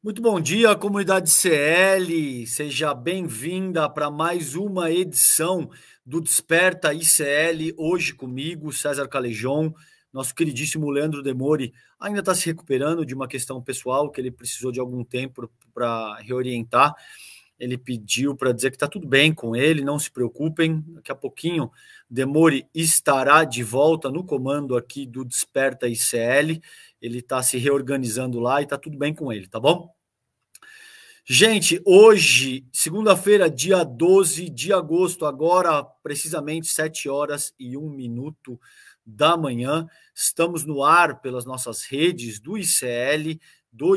Muito bom dia, comunidade CL. Seja bem-vinda para mais uma edição do Desperta ICL. Hoje comigo, César Calejon, nosso queridíssimo Leandro Demori. Ainda está se recuperando de uma questão pessoal que ele precisou de algum tempo para reorientar. Ele pediu para dizer que está tudo bem com ele, não se preocupem. Daqui a pouquinho, Demori estará de volta no comando aqui do Desperta ICL. Ele está se reorganizando lá e está tudo bem com ele, tá bom? Gente, hoje, segunda-feira, dia 12 de agosto, agora precisamente 7h01 da manhã, estamos no ar pelas nossas redes do ICL, do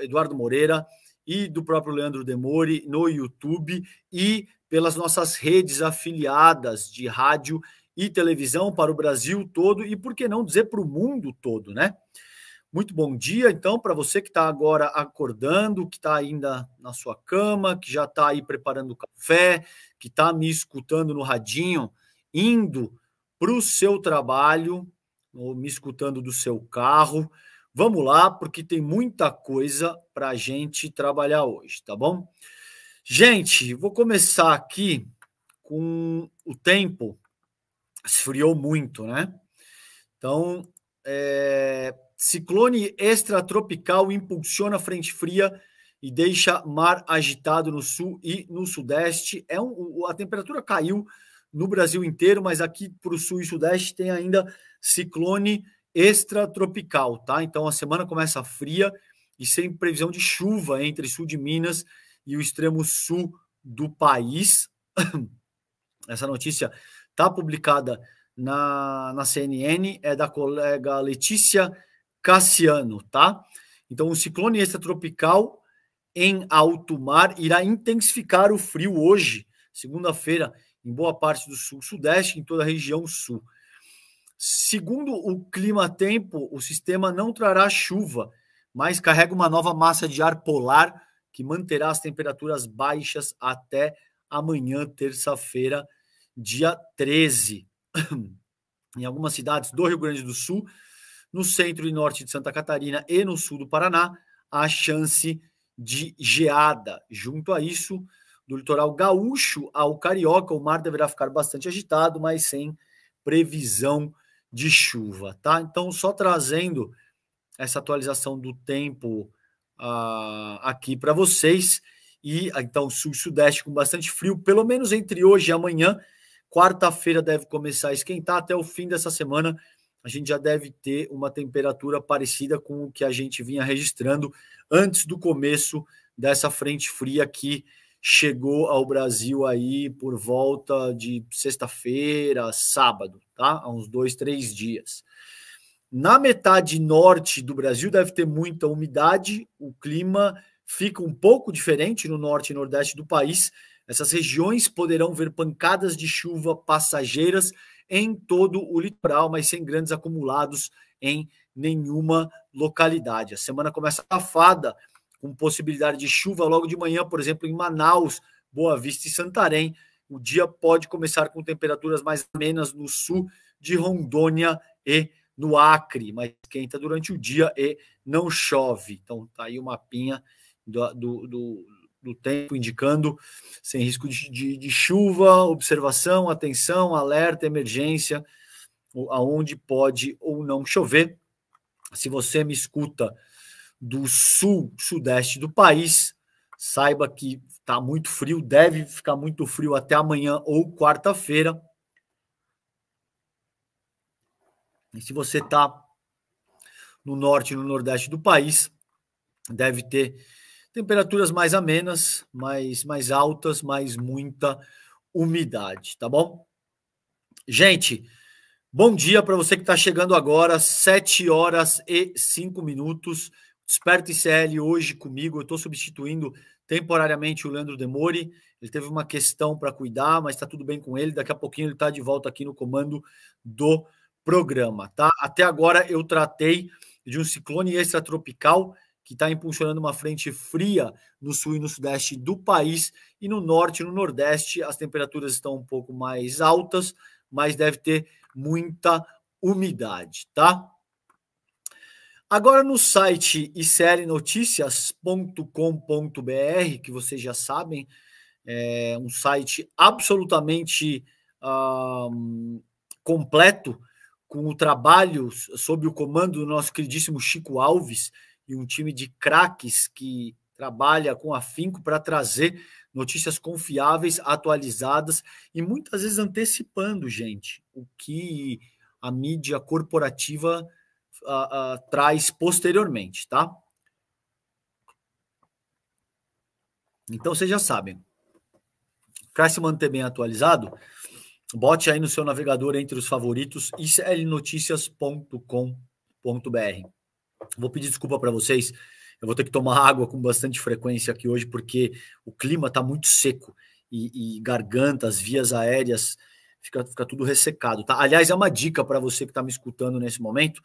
Eduardo Moreira e do próprio Leandro Demori no YouTube e pelas nossas redes afiliadas de rádio e televisão para o Brasil todo e, por que não dizer, para o mundo todo, né? Muito bom dia, então, para você que está agora acordando, que está ainda na sua cama, que já está aí preparando o café, que está me escutando no radinho, indo para o seu trabalho, ou me escutando do seu carro. Vamos lá, porque tem muita coisa para a gente trabalhar hoje, tá bom? Gente, vou começar aqui com o tempo. Esfriou muito, né? Então, ciclone extratropical impulsiona frente fria e deixa mar agitado no sul e no sudeste. A temperatura caiu no Brasil inteiro, mas aqui para o sul e sudeste tem ainda ciclone extratropical, tá? Então a semana começa fria e sem previsão de chuva entre sul de Minas e o extremo sul do país. Essa notícia está publicada na CNN, é da colega Letícia Cassiano, tá? Então, o ciclone extratropical em alto mar irá intensificar o frio hoje, segunda-feira, em boa parte do sul-sudeste, em toda a região sul. Segundo o clima-tempo, o sistema não trará chuva, mas carrega uma nova massa de ar polar que manterá as temperaturas baixas até amanhã, terça-feira, dia 13. Em algumas cidades do Rio Grande do Sul, no centro e norte de Santa Catarina e no sul do Paraná, há chance de geada. Junto a isso, do litoral gaúcho ao carioca, o mar deverá ficar bastante agitado, mas sem previsão de chuva, tá? Então, só trazendo essa atualização do tempo aqui para vocês. E então, sul-sudeste com bastante frio, pelo menos entre hoje e amanhã. Quarta-feira deve começar a esquentar, até o fim dessa semana a gente já deve ter uma temperatura parecida com o que a gente vinha registrando antes do começo dessa frente fria que chegou ao Brasil aí por volta de sexta-feira, sábado, tá? Há uns 2, 3 dias. Na metade norte do Brasil deve ter muita umidade, o clima fica um pouco diferente no norte e nordeste do país. Essas regiões poderão ver pancadas de chuva passageiras em todo o litoral, mas sem grandes acumulados em nenhuma localidade. A semana começa abafada, com possibilidade de chuva logo de manhã, por exemplo, em Manaus, Boa Vista e Santarém. O dia pode começar com temperaturas mais amenas no sul de Rondônia e no Acre, mas esquenta durante o dia e não chove. Então, tá aí uma mapinha do tempo indicando sem risco de chuva, observação, atenção, alerta, emergência, aonde pode ou não chover. Se você me escuta do sul, sudeste do país, saiba que está muito frio, deve ficar muito frio até amanhã ou quarta-feira. E se você está no norte e no nordeste do país, deve ter temperaturas mais amenas, mais altas, mas muita umidade, tá bom? Gente, bom dia para você que está chegando agora, 7h05. Desperta ICL hoje comigo, eu estou substituindo temporariamente o Leandro Demori, ele teve uma questão para cuidar, mas está tudo bem com ele, daqui a pouquinho ele está de volta aqui no comando do programa, tá? Até agora eu tratei de um ciclone extratropical que está impulsionando uma frente fria no sul e no sudeste do país, e no norte e no nordeste as temperaturas estão um pouco mais altas, mas deve ter muita umidade, tá? Agora no site iclnoticias.com.br, que vocês já sabem, é um site absolutamente completo, com o trabalho sob o comando do nosso queridíssimo Chico Alves e um time de craques que trabalha com afinco para trazer notícias confiáveis, atualizadas e muitas vezes antecipando, gente, o que a mídia corporativa traz posteriormente, tá? Então vocês já sabem. Para se manter bem atualizado, bote aí no seu navegador entre os favoritos iclnoticias.com.br. Vou pedir desculpa para vocês, eu vou ter que tomar água com bastante frequência aqui hoje, porque o clima está muito seco e gargantas, vias aéreas, fica tudo ressecado, tá? Aliás, é uma dica para você que está me escutando nesse momento,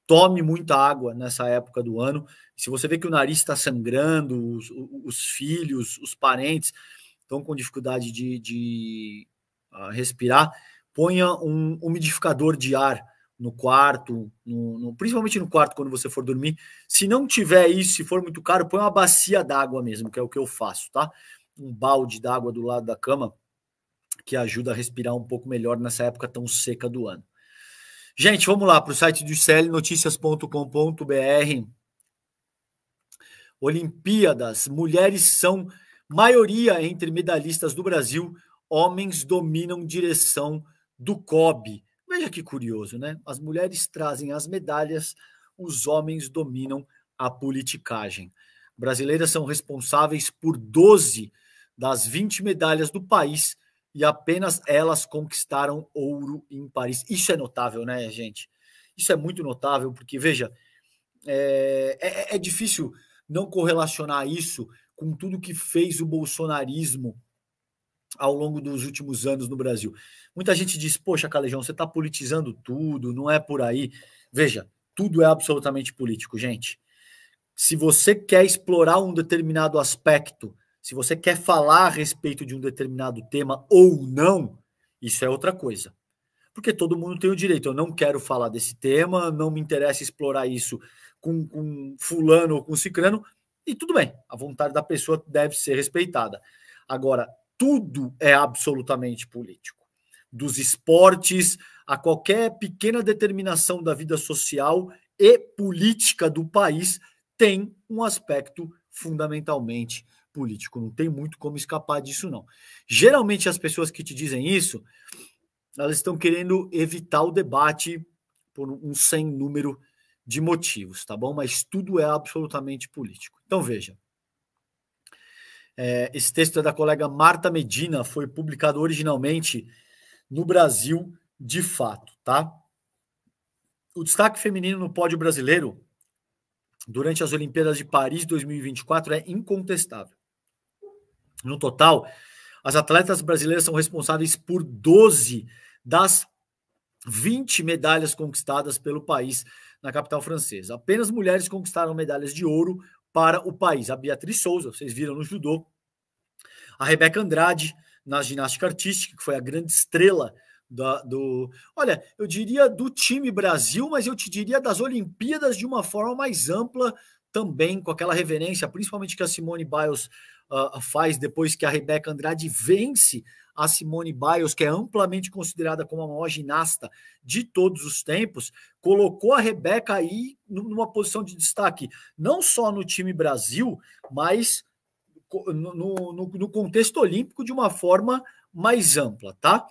tome muita água nessa época do ano. Se você vê que o nariz está sangrando, os filhos, os parentes estão com dificuldade de respirar, ponha um umidificador de ar no quarto, principalmente no quarto quando você for dormir. Se não tiver isso, se for muito caro, põe uma bacia d'água mesmo, que é o que eu faço, tá? Um balde d'água do lado da cama, que ajuda a respirar um pouco melhor nessa época tão seca do ano. Gente, vamos lá para o site do iclnoticias.com.br. Olimpíadas, mulheres são maioria entre medalhistas do Brasil, homens dominam direção do COB. Veja que curioso, né? As mulheres trazem as medalhas, os homens dominam a politicagem. Brasileiras são responsáveis por 12 das 20 medalhas do país e apenas elas conquistaram ouro em Paris. Isso é notável, né, gente? Isso é muito notável, porque, veja, é difícil não correlacionar isso com tudo que fez o bolsonarismo ao longo dos últimos anos no Brasil. Muita gente diz, poxa, Calejão, você está politizando tudo, não é por aí. Veja, tudo é absolutamente político, gente. Se você quer explorar um determinado aspecto, se você quer falar a respeito de um determinado tema ou não, isso é outra coisa. Porque todo mundo tem o direito. Eu não quero falar desse tema, não me interessa explorar isso com fulano ou com cicrano, e tudo bem, a vontade da pessoa deve ser respeitada. Agora, tudo é absolutamente político. Dos esportes a qualquer pequena determinação da vida social e política do país tem um aspecto fundamentalmente político. Não tem muito como escapar disso, não. Geralmente, as pessoas que te dizem isso, elas estão querendo evitar o debate por um sem número de motivos, tá bom? Mas tudo é absolutamente político. Então, veja. Esse texto é da colega Marta Medina, foi publicado originalmente no Brasil de Fato, tá? O destaque feminino no pódio brasileiro durante as Olimpíadas de Paris 2024 é incontestável. No total, as atletas brasileiras são responsáveis por 12 das 20 medalhas conquistadas pelo país na capital francesa. Apenas mulheres conquistaram medalhas de ouro para o país. A Beatriz Souza, vocês viram no judô. A Rebeca Andrade, na ginástica artística, que foi a grande estrela olha, eu diria do time Brasil, mas eu te diria das Olimpíadas de uma forma mais ampla também, com aquela reverência, principalmente que a Simone Biles faz depois que a Rebeca Andrade vence a Simone Biles, que é amplamente considerada como a maior ginasta de todos os tempos, colocou a Rebeca aí numa posição de destaque, não só no time Brasil, mas no contexto olímpico de uma forma mais ampla, tá?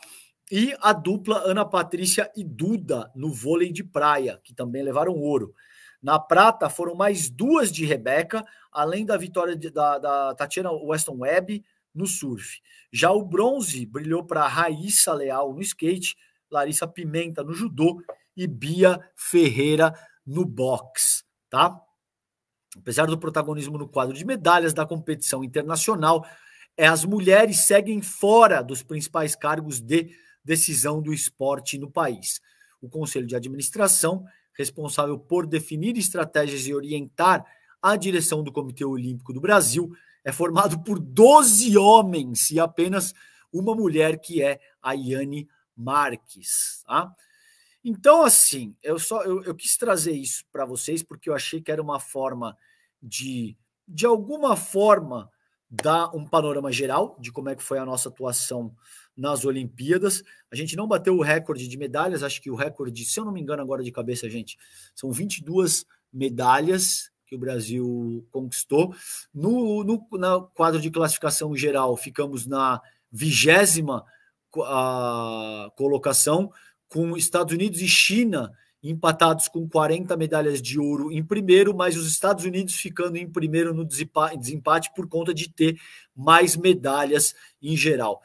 E a dupla Ana Patrícia e Duda no vôlei de praia, que também levaram ouro. Na prata foram mais duas de Rebeca, além da vitória da Tatiana Weston Webb no surf. Já o bronze brilhou para Raíssa Leal no skate, Larissa Pimenta no judô e Bia Ferreira no boxe, tá? Apesar do protagonismo no quadro de medalhas da competição internacional, as mulheres seguem fora dos principais cargos de decisão do esporte no país. O Conselho de Administração, responsável por definir estratégias e orientar a direção do Comitê Olímpico do Brasil, é formado por 12 homens e apenas uma mulher, que é a Iane Marques. Tá? Então, assim, eu quis trazer isso para vocês porque eu achei que era uma forma de alguma forma, dar um panorama geral de como é que foi a nossa atuação nas Olimpíadas. A gente não bateu o recorde de medalhas, acho que o recorde, se eu não me engano agora de cabeça, gente, são 22 medalhas que o Brasil conquistou. No quadro de classificação geral, ficamos na 20ª colocação, com Estados Unidos e China empatados com 40 medalhas de ouro em primeiro, mas os Estados Unidos ficando em primeiro no desempate por conta de ter mais medalhas em geral.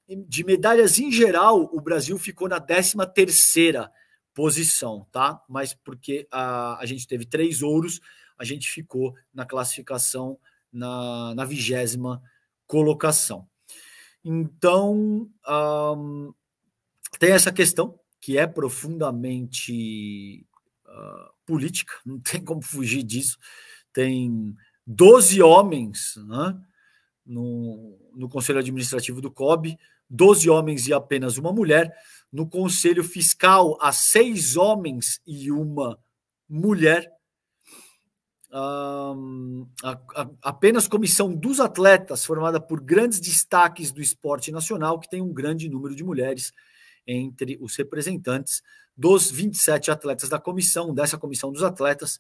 De medalhas em geral, o Brasil ficou na 13ª posição, tá? Mas porque a gente teve 3 ouros, a gente ficou na classificação na 20ª colocação. Então, tem essa questão que é profundamente política, não tem como fugir disso. Tem 12 homens, né, no Conselho Administrativo do COB, 12 homens e apenas uma mulher. No Conselho Fiscal, há 6 homens e uma mulher. Apenas comissão dos atletas, formada por grandes destaques do esporte nacional, que tem um grande número de mulheres entre os representantes. Dos 27 atletas dessa comissão dos atletas,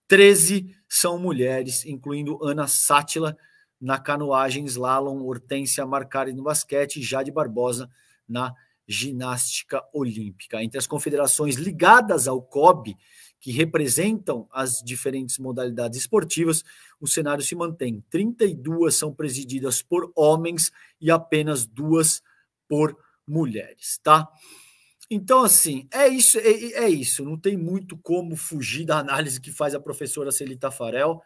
13 são mulheres, incluindo Ana Sátila na canoagem, slalom, Hortência Marcari no basquete e Jade Barbosa na ginástica olímpica. Entre as confederações ligadas ao COB, que representam as diferentes modalidades esportivas, o cenário se mantém. 32 são presididas por homens e apenas 2 por mulheres, tá? Então, assim, é isso. Não tem muito como fugir da análise que faz a professora Celi Tafarel.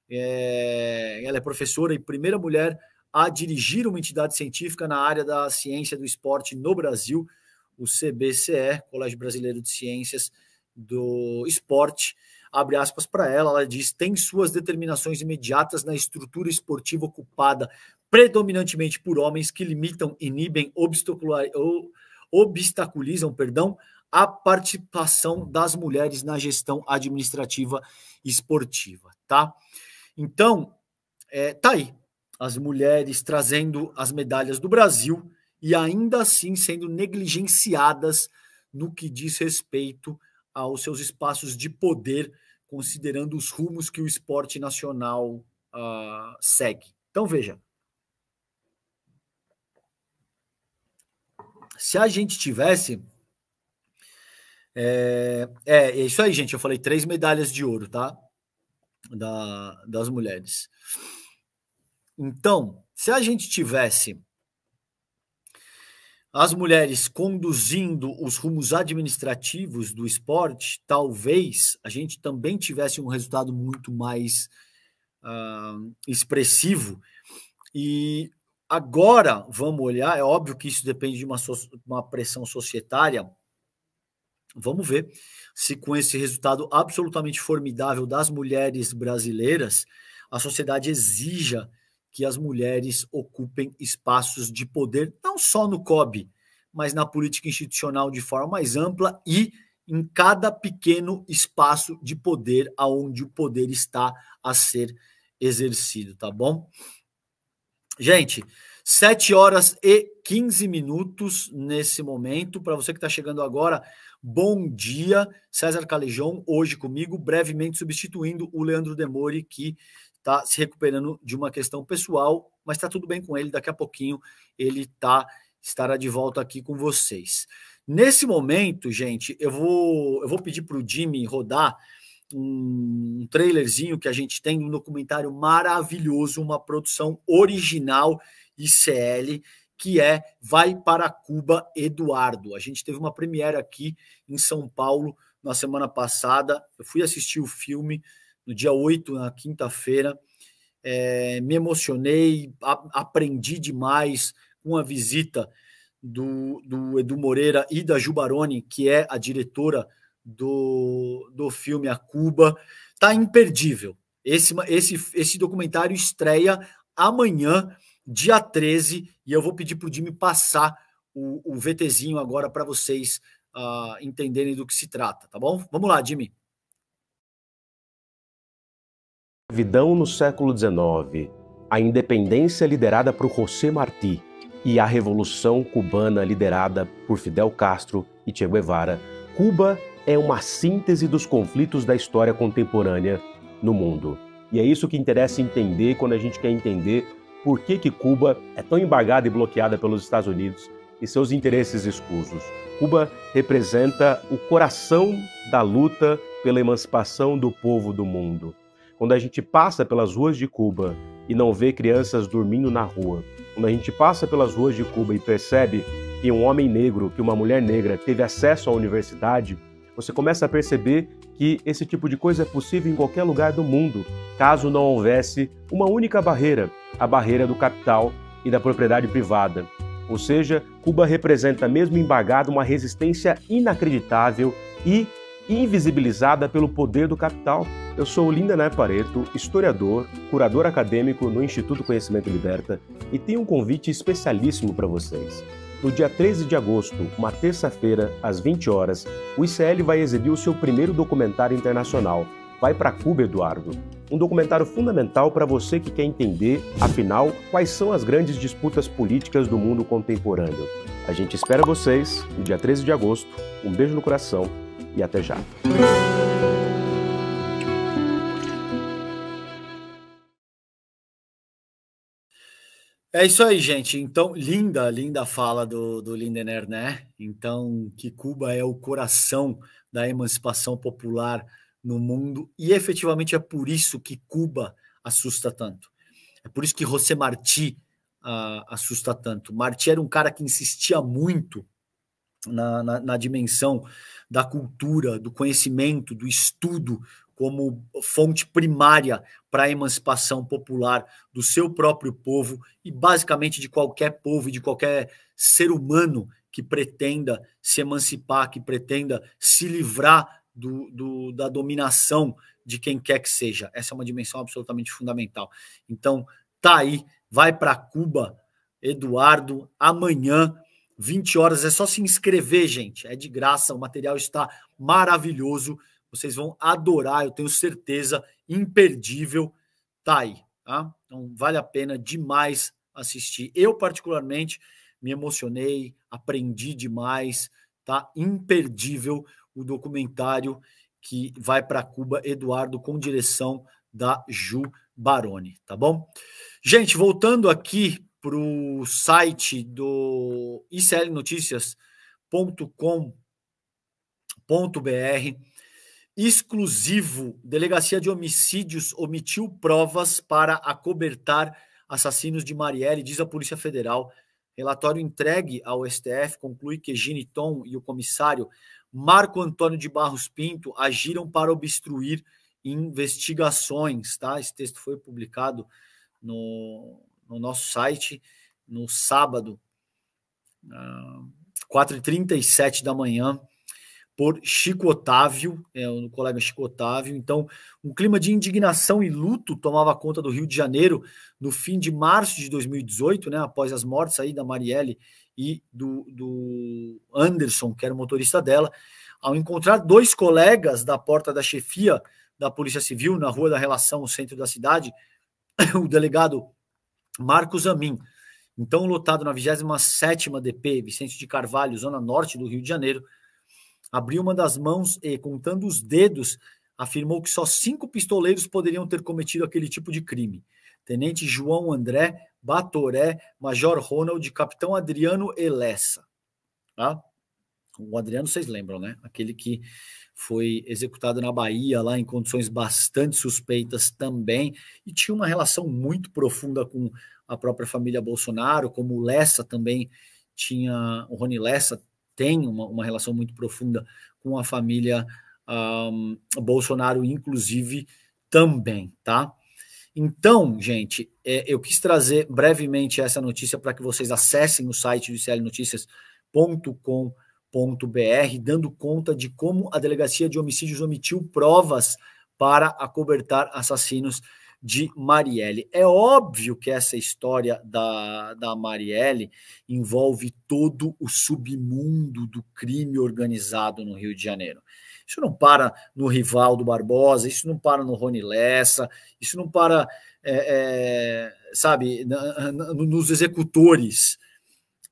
Ela é professora e primeira mulher a dirigir uma entidade científica na área da ciência do esporte no Brasil, o CBCE, Colégio Brasileiro de Ciências do Esporte. Abre aspas para ela diz: tem suas determinações imediatas na estrutura esportiva ocupada predominantemente por homens que limitam, inibem, obstaculizam, a participação das mulheres na gestão administrativa esportiva, tá? Então, tá aí, as mulheres trazendo as medalhas do Brasil e ainda assim sendo negligenciadas no que diz respeito aos seus espaços de poder, considerando os rumos que o esporte nacional segue. Então, veja, se a gente tivesse... É isso aí, gente. Eu falei 3 medalhas de ouro, tá? Das mulheres. Então, se a gente tivesse as mulheres conduzindo os rumos administrativos do esporte, talvez a gente também tivesse um resultado muito mais expressivo. E agora, vamos olhar, é óbvio que isso depende de uma pressão societária. Vamos ver se com esse resultado absolutamente formidável das mulheres brasileiras, a sociedade exija que as mulheres ocupem espaços de poder, não só no COB, mas na política institucional de forma mais ampla e em cada pequeno espaço de poder aonde o poder está a ser exercido, tá bom? Gente, 7h15 nesse momento. Para você que está chegando agora, bom dia. César Calejão, hoje comigo, brevemente substituindo o Leandro Demori, que está se recuperando de uma questão pessoal, mas está tudo bem com ele. Daqui a pouquinho ele estará de volta aqui com vocês. Nesse momento, gente, eu vou pedir para o Jimmy rodar um trailerzinho que a gente tem, um documentário maravilhoso, uma produção original ICL, que Vai para Cuba, Eduardo. A gente teve uma premiere aqui em São Paulo na semana passada. Eu fui assistir o filme no dia 8, na quinta-feira. Me emocionei, aprendi demais com a visita do Edu Moreira e da Ju Baroni, que é a diretora do filme A Cuba. Tá imperdível. Esse documentário estreia amanhã, dia 13, e eu vou pedir para o Jimmy passar o VTzinho agora para vocês entenderem do que se trata, tá bom? Vamos lá, Jimmy. Escravidão no século XIX, a independência liderada por José Martí e a Revolução Cubana liderada por Fidel Castro e Che Guevara, Cuba é uma síntese dos conflitos da história contemporânea no mundo. E é isso que interessa entender quando a gente quer entender por que Cuba é tão embargada e bloqueada pelos Estados Unidos e seus interesses escusos. Cuba representa o coração da luta pela emancipação do povo do mundo. Quando a gente passa pelas ruas de Cuba e não vê crianças dormindo na rua, quando a gente passa pelas ruas de Cuba e percebe que um homem negro, que uma mulher negra teve acesso à universidade, você começa a perceber que esse tipo de coisa é possível em qualquer lugar do mundo, caso não houvesse uma única barreira, a barreira do capital e da propriedade privada. Ou seja, Cuba representa, mesmo embargado, uma resistência inacreditável e invisibilizada pelo poder do capital. Eu sou o Lindené Pareto, historiador, curador acadêmico no Instituto Conhecimento Liberta, e tenho um convite especialíssimo para vocês. No dia 13 de agosto, uma terça-feira, às 20 horas, o ICL vai exibir o seu primeiro documentário internacional, Vai para Cuba, Eduardo. Um documentário fundamental para você que quer entender, afinal, quais são as grandes disputas políticas do mundo contemporâneo. A gente espera vocês no dia 13 de agosto. Um beijo no coração e até já. É isso aí, gente. Então, linda fala do Lindener, né? Então, que Cuba é o coração da emancipação popular no mundo, e efetivamente é por isso que Cuba assusta tanto. É por isso que José Martí assusta tanto. Martí era um cara que insistia muito na dimensão da cultura, do conhecimento, do estudo como fonte primária para a emancipação popular do seu próprio povo e basicamente de qualquer povo e de qualquer ser humano que pretenda se emancipar, que pretenda se livrar da dominação de quem quer que seja. Essa é uma dimensão absolutamente fundamental. Então, tá aí, vai para Cuba, Eduardo, amanhã, 20 horas, é só se inscrever, gente. É de graça, o material está maravilhoso. Vocês vão adorar, eu tenho certeza, imperdível. Tá aí, tá? Então vale a pena demais assistir. Eu, particularmente, me emocionei, aprendi demais, tá? Imperdível o documentário que vai para Cuba, Eduardo, com direção da Ju Baroni, tá bom? Gente, voltando aqui para o site do iclnoticias.com.br, exclusivo, Delegacia de Homicídios omitiu provas para acobertar assassinos de Marielle, diz a Polícia Federal. Relatório entregue ao STF conclui que Giniton e o comissário Marco Antônio de Barros Pinto agiram para obstruir investigações, tá? Esse texto foi publicado no nosso site no sábado, 4h37 da manhã, por Chico Otávio, o colega Chico Otávio. Então, um clima de indignação e luto tomava conta do Rio de Janeiro no fim de março de 2018, né, após as mortes aí da Marielle e do Anderson, que era o motorista dela, ao encontrar dois colegas da porta da chefia da Polícia Civil, na Rua da Relação, no centro da cidade, o delegado Marcos Amin, então lotado na 27ª DP, Vicente de Carvalho, zona norte do Rio de Janeiro, abriu uma das mãos e, contando os dedos, afirmou que só 5 pistoleiros poderiam ter cometido aquele tipo de crime. Tenente João André, Batoré, Major Ronald, Capitão Adriano Elessa. Tá? O Adriano, vocês lembram, né? Aquele que foi executado na Bahia, lá em condições bastante suspeitas também, e tinha uma relação muito profunda com a própria família Bolsonaro, como o Lessa também tinha, o Rony Lessa tem uma relação muito profunda com a família Bolsonaro, inclusive, também, tá? Então, gente, eu quis trazer brevemente essa notícia para que vocês acessem o site do iclnoticias.com.br, dando conta de como a Delegacia de Homicídios omitiu provas para acobertar assassinos de Marielle. É óbvio que essa história da Marielle envolve todo o submundo do crime organizado no Rio de Janeiro. Isso não para no Rivaldo Barbosa, isso não para no Rony Lessa, isso não para, sabe, nos executores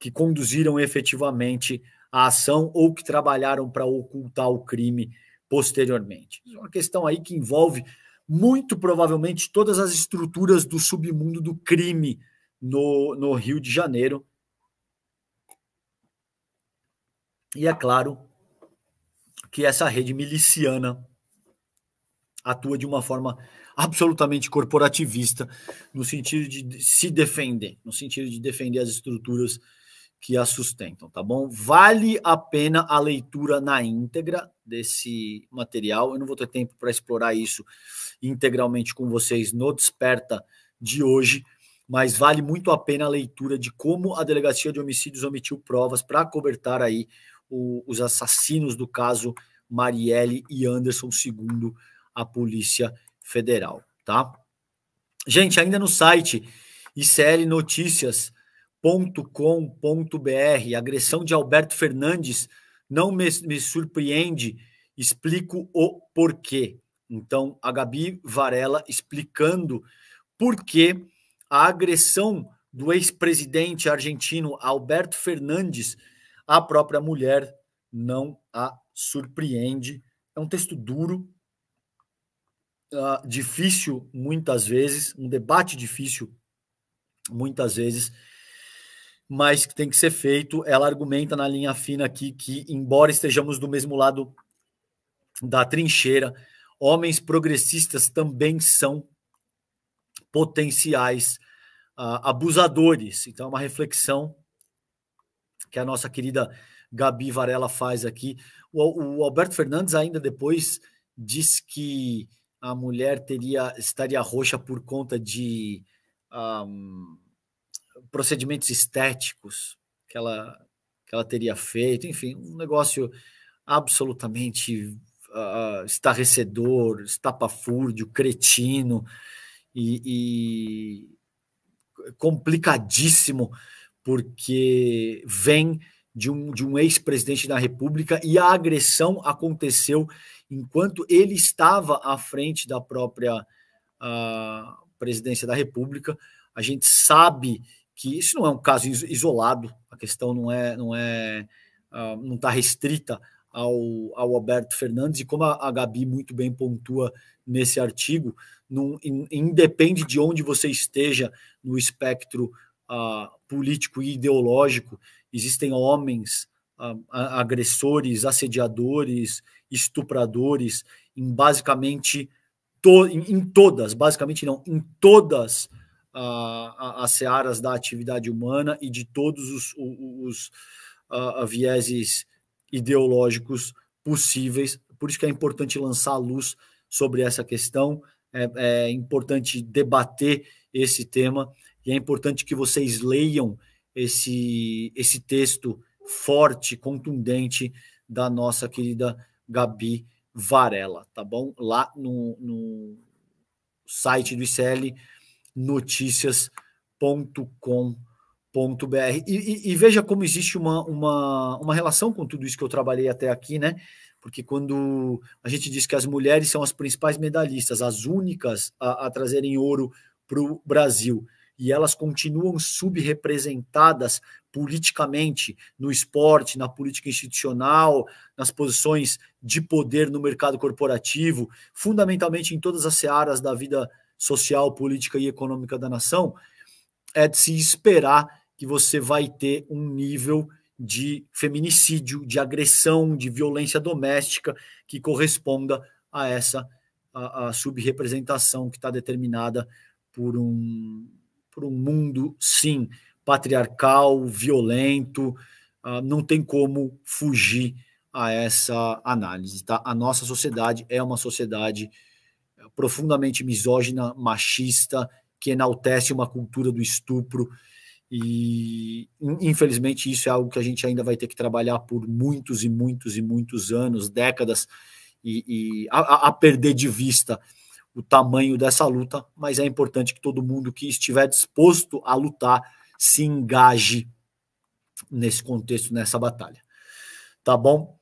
que conduziram efetivamente a ação ou que trabalharam para ocultar o crime posteriormente. É uma questão aí que envolve muito provavelmente todas as estruturas do submundo do crime no Rio de Janeiro. E é claro que essa rede miliciana atua de uma forma absolutamente corporativista, no sentido de se defender, no sentido de defender as estruturas que a sustentam, tá bom? Vale a pena a leitura na íntegra desse material. Eu não vou ter tempo para explorar isso integralmente com vocês no Desperta de hoje, mas vale muito a pena a leitura de como a Delegacia de Homicídios omitiu provas para cobertar aí os assassinos do caso Marielle e Anderson, segundo a Polícia Federal, tá? Gente, ainda no site iclnoticias.com.br, agressão de Alberto Fernandes não me surpreende, explico o porquê. Então, a Gabi Varela explicando por que a agressão do ex-presidente argentino Alberto Fernandes à própria mulher não a surpreende. É um texto duro, difícil muitas vezes, um debate difícil muitas vezes, mas que tem que ser feito. Ela argumenta na linha fina aqui que, embora estejamos do mesmo lado da trincheira, homens progressistas também são potenciais abusadores. Então, é uma reflexão que a nossa querida Gabi Varela faz aqui. O Alberto Fernandes ainda depois diz que a mulher estaria roxa por conta de procedimentos estéticos que ela teria feito. Enfim, um negócio absolutamente estarrecedor, estapafúrdio, cretino e complicadíssimo, porque vem de um ex-presidente da República e a agressão aconteceu enquanto ele estava à frente da própria presidência da República. A gente sabe que isso não é um caso isolado, a questão não está restrita ao Alberto Fernandes, e como a Gabi muito bem pontua nesse artigo, independe de onde você esteja no espectro político e ideológico, existem homens agressores, assediadores, estupradores, em basicamente em todas as searas da atividade humana e de todos os vieses ideológicos possíveis. Por isso que é importante lançar a luz sobre essa questão, é importante debater esse tema, e é importante que vocês leiam esse texto forte, contundente da nossa querida Gabi Varela, tá bom? Lá no site do ICL, noticias.com.br. E veja como existe uma relação com tudo isso que eu trabalhei até aqui, né? Porque quando a gente diz que as mulheres são as principais medalhistas, as únicas a trazerem ouro para o Brasil, e elas continuam subrepresentadas politicamente no esporte, na política institucional, nas posições de poder no mercado corporativo, fundamentalmente em todas as searas da vida social, política e econômica da nação, é de se esperar que você vai ter um nível de feminicídio, de agressão, de violência doméstica que corresponda a essa a subrepresentação que está determinada por um mundo, sim, patriarcal, violento. Não tem como fugir a essa análise, tá? A nossa sociedade é uma sociedade profundamente misógina, machista, que enaltece uma cultura do estupro, e infelizmente isso é algo que a gente ainda vai ter que trabalhar por muitos e muitos e muitos anos, décadas, e a perder de vista o tamanho dessa luta, mas é importante que todo mundo que estiver disposto a lutar se engaje nesse contexto, nessa batalha. Tá bom?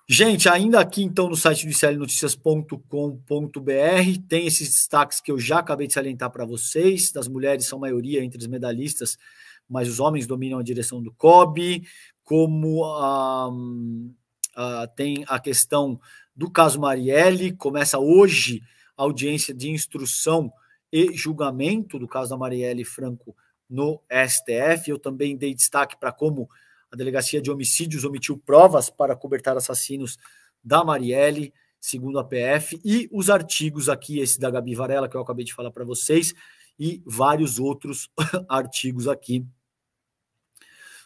Gente, ainda aqui então no site do iclnoticias.com.br tem esses destaques que eu já acabei de salientar para vocês. Das mulheres são maioria entre os medalhistas, mas os homens dominam a direção do COB, como tem a questão do caso Marielle. Começa hoje a audiência de instrução e julgamento do caso da Marielle Franco no STF. Eu também dei destaque para como a Delegacia de Homicídios omitiu provas para cobertar assassinos da Marielle, segundo a PF, e os artigos aqui, esse da Gabi Varela, que eu acabei de falar para vocês, e vários outros artigos aqui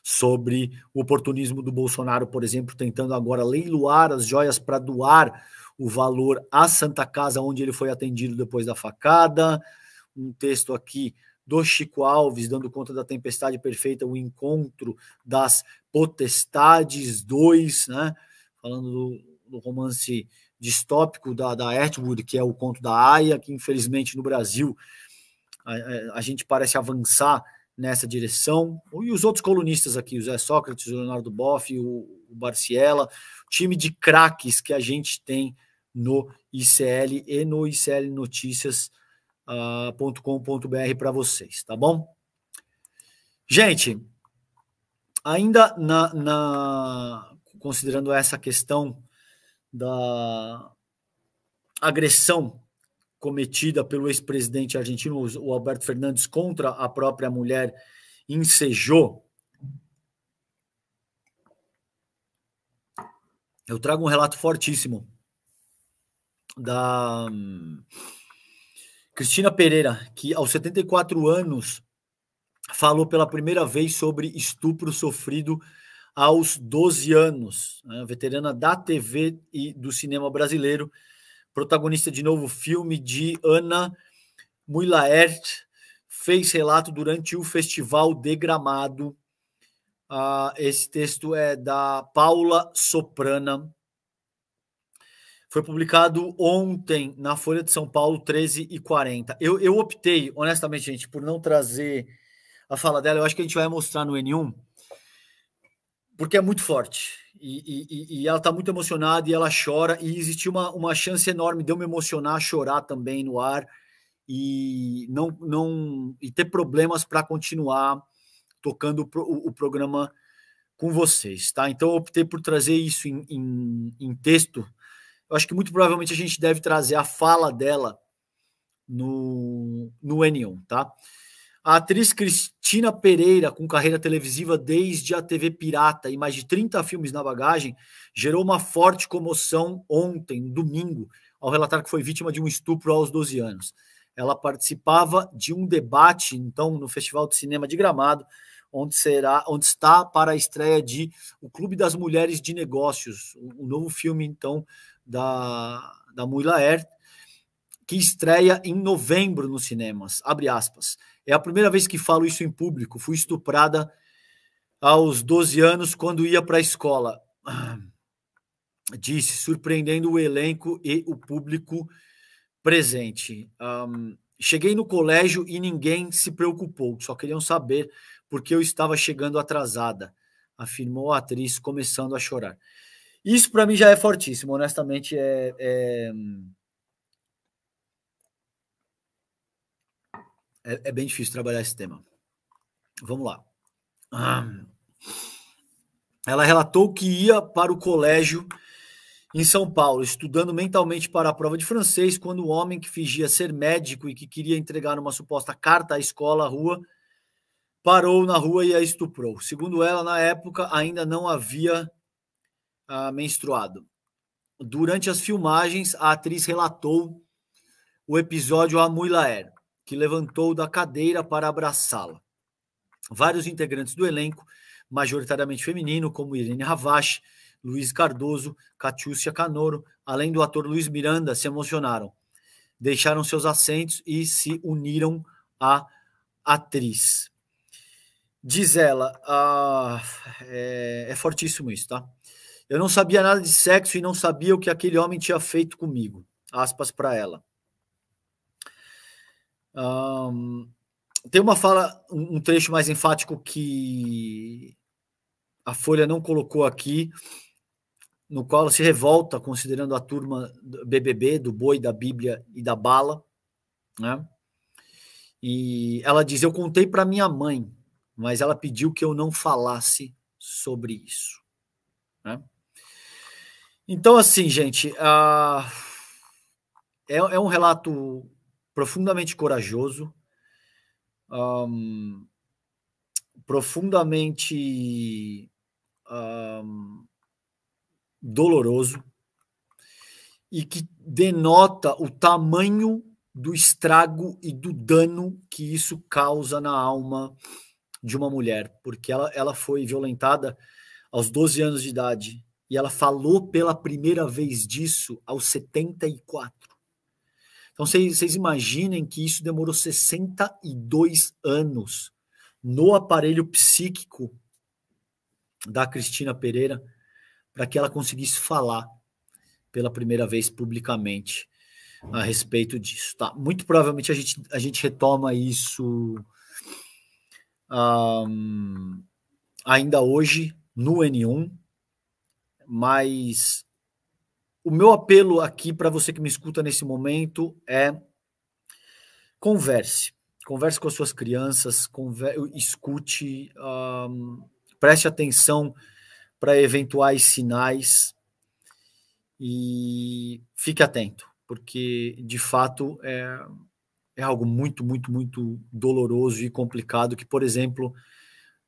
sobre o oportunismo do Bolsonaro, por exemplo, tentando agora leiloar as joias para doar o valor à Santa Casa, onde ele foi atendido depois da facada. Um texto aqui do Chico Alves, dando conta da tempestade perfeita, o encontro das potestades 2, né? Falando do romance distópico da Atwood, que é o conto da Aya, que infelizmente no Brasil a gente parece avançar nessa direção. E os outros colunistas aqui, o Zé Sócrates, o Leonardo Boff, o Barciela, time de craques que a gente tem no ICL e no iclnoticias.com.br para vocês, tá bom? Gente, ainda considerando essa questão da agressão cometida pelo ex-presidente argentino, o Alberto Fernandes, contra a própria mulher em Sejô, eu trago um relato fortíssimo da Cristina Pereira, que aos 74 anos falou pela primeira vez sobre estupro sofrido aos 12 anos, né? Veterana da TV e do cinema brasileiro, protagonista de novo filme de Ana Muylaert, fez relato durante o Festival de Gramado. Esse texto é da Paula Soprana. Foi publicado ontem na Folha de São Paulo, 13h40. Eu optei, honestamente, gente, por não trazer a fala dela. Eu acho que a gente vai mostrar no N1, porque é muito forte. E ela está muito emocionada e ela chora. E existiu uma chance enorme de eu me emocionar, chorar também no ar e e ter problemas para continuar tocando o programa com vocês, tá? Então eu optei por trazer isso em texto. Eu acho que muito provavelmente a gente deve trazer a fala dela no N1, tá? A atriz Cristina Pereira, com carreira televisiva desde a TV Pirata e mais de 30 filmes na bagagem, gerou uma forte comoção ontem, domingo, ao relatar que foi vítima de um estupro aos 12 anos. Ela participava de um debate, então, no Festival de Cinema de Gramado, onde está para a estreia de O Clube das Mulheres de Negócios, o novo filme, então, da Muylaert, que estreia em novembro nos cinemas, abre aspas. É a primeira vez que falo isso em público. Fui estuprada aos 12 anos quando ia para a escola. Disse, surpreendendo o elenco e o público presente. Cheguei no colégio e ninguém se preocupou. Só queriam saber porque eu estava chegando atrasada, afirmou a atriz, começando a chorar. Isso para mim já é fortíssimo. Honestamente, é bem difícil trabalhar esse tema. Vamos lá. Ela relatou que ia para o colégio em São Paulo, estudando mentalmente para a prova de francês, quando o homem que fingia ser médico e que queria entregar uma suposta carta à escola, à rua, parou na rua e a estuprou. Segundo ela, na época, ainda não havia menstruado. Durante as filmagens, a atriz relatou o episódio à Muylaert, que levantou da cadeira para abraçá-la. Vários integrantes do elenco, majoritariamente feminino, como Irene Ravache, Luiz Cardoso, Catiúcia Canoro, além do ator Luiz Miranda, se emocionaram. Deixaram seus assentos e se uniram à atriz. Diz ela, é fortíssimo isso, tá? Eu não sabia nada de sexo e não sabia o que aquele homem tinha feito comigo. Aspas para ela. Tem uma fala, um trecho mais enfático que a Folha não colocou aqui, no qual ela se revolta considerando a turma do BBB, do boi, da Bíblia e da bala, né? E ela diz: eu contei para minha mãe, mas ela pediu que eu não falasse sobre isso, né? Então, assim, gente, é um relato profundamente corajoso, profundamente doloroso, e que denota o tamanho do estrago e do dano que isso causa na alma de uma mulher, porque ela foi violentada aos 12 anos de idade e ela falou pela primeira vez disso aos 74. Então, vocês imaginem que isso demorou 62 anos no aparelho psíquico da Cristina Pereira para que ela conseguisse falar pela primeira vez publicamente a respeito disso. Tá? Muito provavelmente a gente retoma isso ainda hoje no N1, mas o meu apelo aqui para você que me escuta nesse momento é converse. Converse com as suas crianças, escute, preste atenção para eventuais sinais e fique atento, porque de fato é algo muito, muito, muito doloroso e complicado que, por exemplo,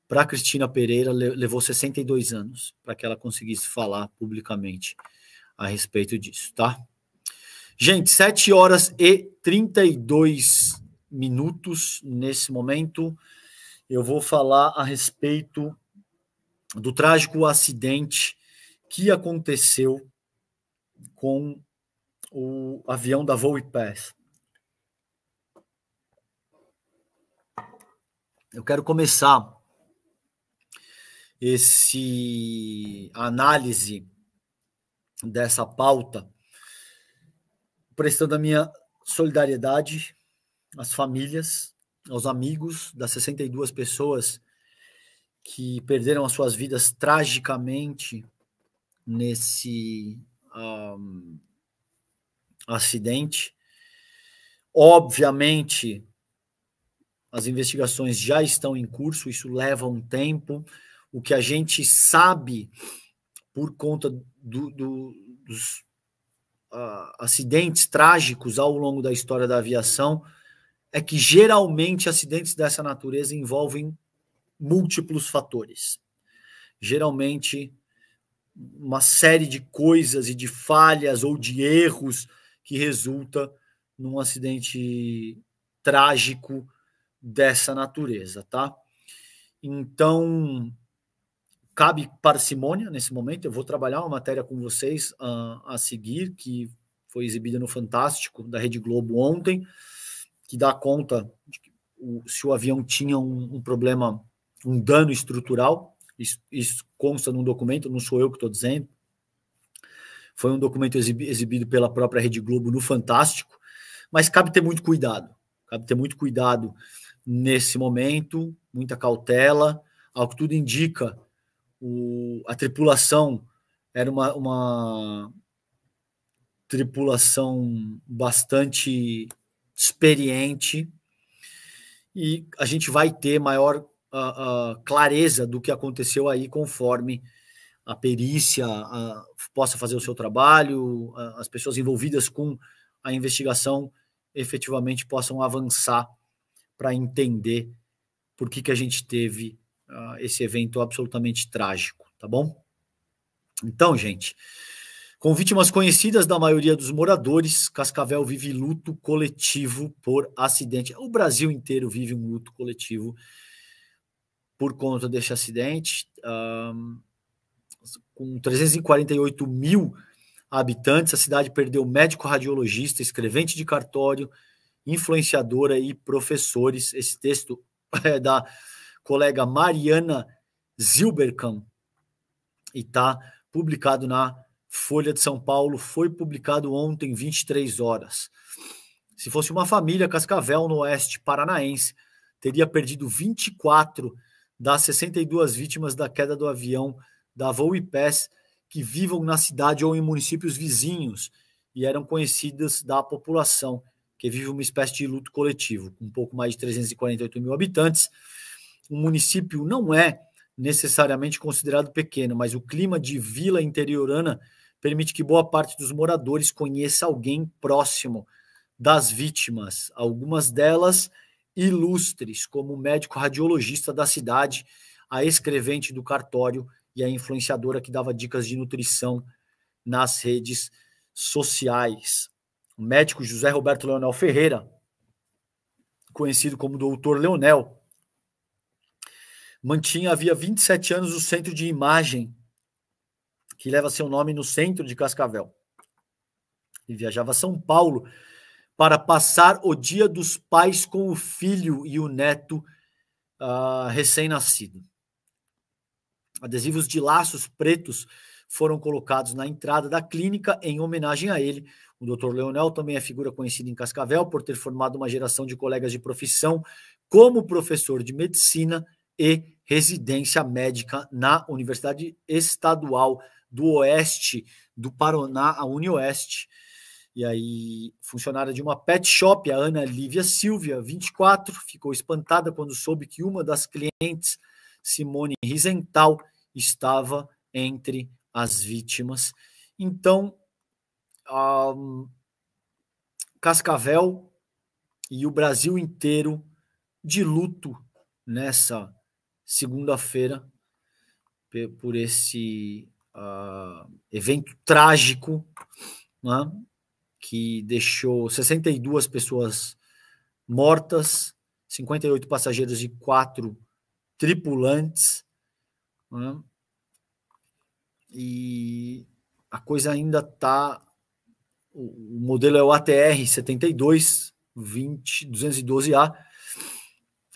para a Cristina Pereira levou 62 anos para que ela conseguisse falar publicamente a respeito disso, tá? Gente, 7 horas e 32 minutos nesse momento. Eu vou falar a respeito do trágico acidente que aconteceu com o avião da VoiPass. Eu quero começar esse análise dessa pauta prestando a minha solidariedade às famílias, aos amigos das 62 pessoas que perderam as suas vidas tragicamente nesse acidente. Obviamente, as investigações já estão em curso, isso leva um tempo. O que a gente sabe por conta dos acidentes trágicos ao longo da história da aviação é que geralmente acidentes dessa natureza envolvem múltiplos fatores. Geralmente uma série de coisas e de falhas ou de erros que resulta num acidente trágico dessa natureza, tá? Então, cabe parcimônia nesse momento. Eu vou trabalhar uma matéria com vocês a seguir, que foi exibida no Fantástico, da Rede Globo ontem, que dá conta de que se o avião tinha um problema, um dano estrutural. Isso consta num documento, não sou eu que estou dizendo. Foi um documento exibido pela própria Rede Globo no Fantástico, mas cabe ter muito cuidado. Cabe ter muito cuidado nesse momento, muita cautela. Ao que tudo indica, a tripulação era uma tripulação bastante experiente e a gente vai ter maior clareza do que aconteceu aí conforme a perícia possa fazer o seu trabalho, as pessoas envolvidas com a investigação efetivamente possam avançar para entender por que a gente teve esse evento absolutamente trágico, tá bom? Então, gente, com vítimas conhecidas da maioria dos moradores, Cascavel vive luto coletivo por acidente. O Brasil inteiro vive um luto coletivo por conta desse acidente. Com 348 mil habitantes, a cidade perdeu médico radiologista, escrevente de cartório, influenciadora e professores. Esse texto é da colega Mariana Zilberkamp e está publicado na Folha de São Paulo, foi publicado ontem, 23 horas. Se fosse uma família, Cascavel, no oeste paranaense, teria perdido 24 das 62 vítimas da queda do avião da Voo e Pass que vivam na cidade ou em municípios vizinhos e eram conhecidas da população, que vive uma espécie de luto coletivo, com um pouco mais de 348 mil habitantes. O município não é necessariamente considerado pequeno, mas o clima de vila interiorana permite que boa parte dos moradores conheça alguém próximo das vítimas, algumas delas ilustres, como o médico radiologista da cidade, a escrevente do cartório e a influenciadora que dava dicas de nutrição nas redes sociais. O médico José Roberto Leonel Ferreira, conhecido como Doutor Leonel, mantinha havia 27 anos o centro de imagem que leva seu nome no centro de Cascavel. E viajava a São Paulo para passar o Dia dos Pais com o filho e o neto recém-nascido. Adesivos de laços pretos foram colocados na entrada da clínica em homenagem a ele. O Dr. Leonel também é figura conhecida em Cascavel por ter formado uma geração de colegas de profissão como professor de medicina e residência médica na Universidade Estadual do Oeste do Paraná, a UniOeste. E aí, funcionária de uma pet shop, a Ana Lívia Silvia, 24, ficou espantada quando soube que uma das clientes, Simone Risenthal, estava entre as vítimas. Então, Cascavel e o Brasil inteiro de luto nessa segunda-feira por esse evento trágico, né, que deixou 62 pessoas mortas, 58 passageiros e 4 tripulantes, né? E a coisa ainda está... O modelo é o ATR 72-212A,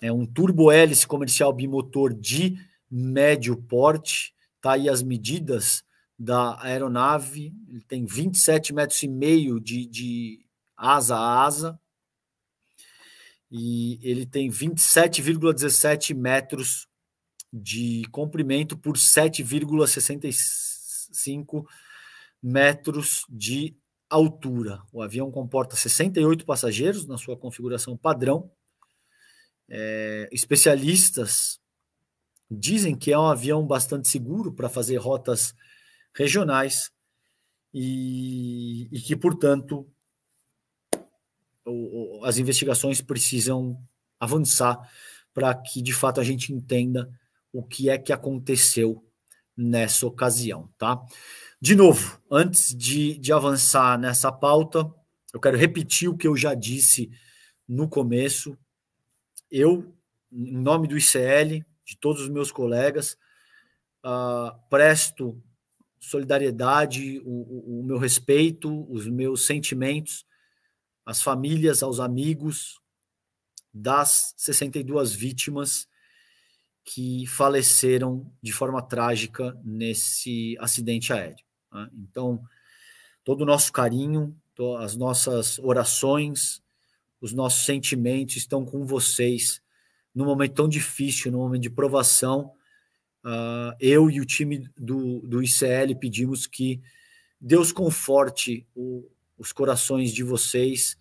é um turbo-hélice comercial bimotor de médio porte, tá aí as medidas da aeronave, ele tem 27,5 metros de asa a asa, e ele tem 27,17 metros de comprimento por 7,65 metros de altura. O avião comporta 68 passageiros na sua configuração padrão. Especialistas dizem que é um avião bastante seguro para fazer rotas regionais e que, portanto, as investigações precisam avançar para que, de fato, a gente entenda o que é que aconteceu nessa ocasião, tá? De novo, antes de avançar nessa pauta, eu quero repetir o que eu já disse no começo. Eu, em nome do ICL, de todos os meus colegas, presto solidariedade, o meu respeito, os meus sentimentos às famílias, aos amigos das 62 vítimas que faleceram de forma trágica nesse acidente aéreo. Né? Então, todo o nosso carinho, as nossas orações, os nossos sentimentos estão com vocês num momento tão difícil, num momento de provação. Eu e o time do ICL pedimos que Deus conforte os corações de vocês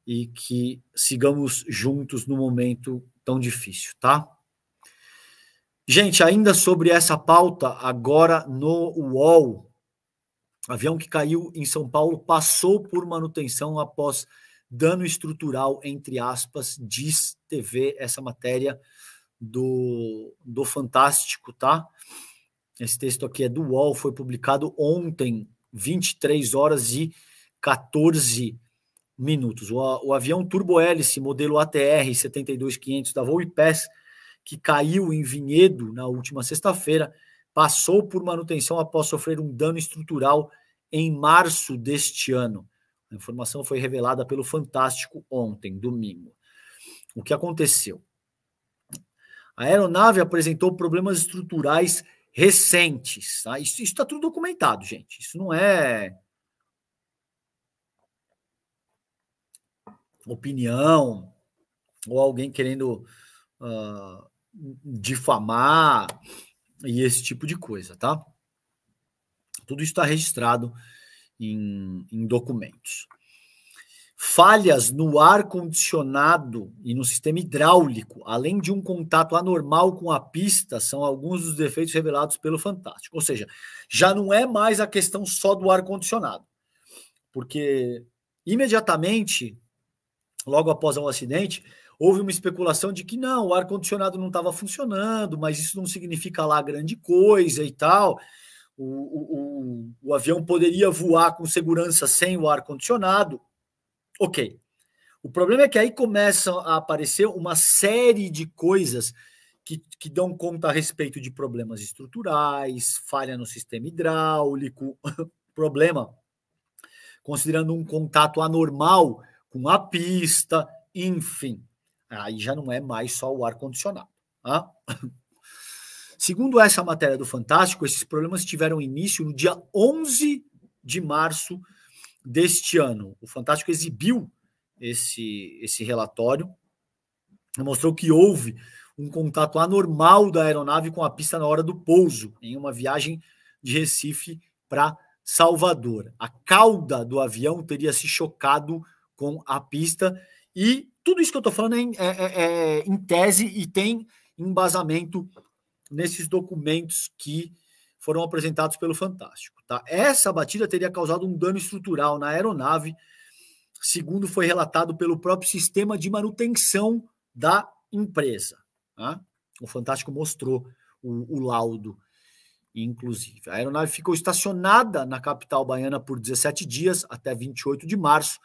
e que sigamos juntos num momento tão difícil, tá? Gente, ainda sobre essa pauta, agora no UOL, avião que caiu em São Paulo passou por manutenção após dano estrutural, entre aspas, diz TV, essa matéria do Fantástico, tá? Esse texto aqui é do UOL, foi publicado ontem, 23 horas e 14 minutos. O avião turbo-hélice, modelo ATR 72500 da Voo e Pass, que caiu em Vinhedo na última sexta-feira, passou por manutenção após sofrer um dano estrutural em março deste ano. A informação foi revelada pelo Fantástico ontem, domingo. O que aconteceu? A aeronave apresentou problemas estruturais recentes. Tá? Isso está tudo documentado, gente. Isso não é... opinião ou alguém querendo difamar e esse tipo de coisa, tá? Tudo isso está registrado em documentos. Falhas no ar-condicionado e no sistema hidráulico, além de um contato anormal com a pista, são alguns dos defeitos revelados pelo Fantástico. Ou seja, já não é mais a questão só do ar-condicionado, porque imediatamente, logo após o acidente, houve uma especulação de que não, o ar-condicionado não estava funcionando, mas isso não significa lá grande coisa e tal. O avião poderia voar com segurança sem o ar-condicionado. Ok. O problema é que aí começam a aparecer uma série de coisas que dão conta a respeito de problemas estruturais, falha no sistema hidráulico, problema considerando um contato anormal com a pista, enfim. Aí já não é mais só o ar-condicionado. Tá? Segundo essa matéria do Fantástico, esses problemas tiveram início no dia 11 de março deste ano. O Fantástico exibiu esse relatório e mostrou que houve um contato anormal da aeronave com a pista na hora do pouso, em uma viagem de Recife para Salvador. A cauda do avião teria se chocado com a pista e tudo isso que eu estou falando é em tese e tem embasamento nesses documentos que foram apresentados pelo Fantástico. Tá? Essa batida teria causado um dano estrutural na aeronave, segundo foi relatado pelo próprio sistema de manutenção da empresa. Tá? O Fantástico mostrou o laudo, inclusive. A aeronave ficou estacionada na capital baiana por 17 dias, até 28 de março,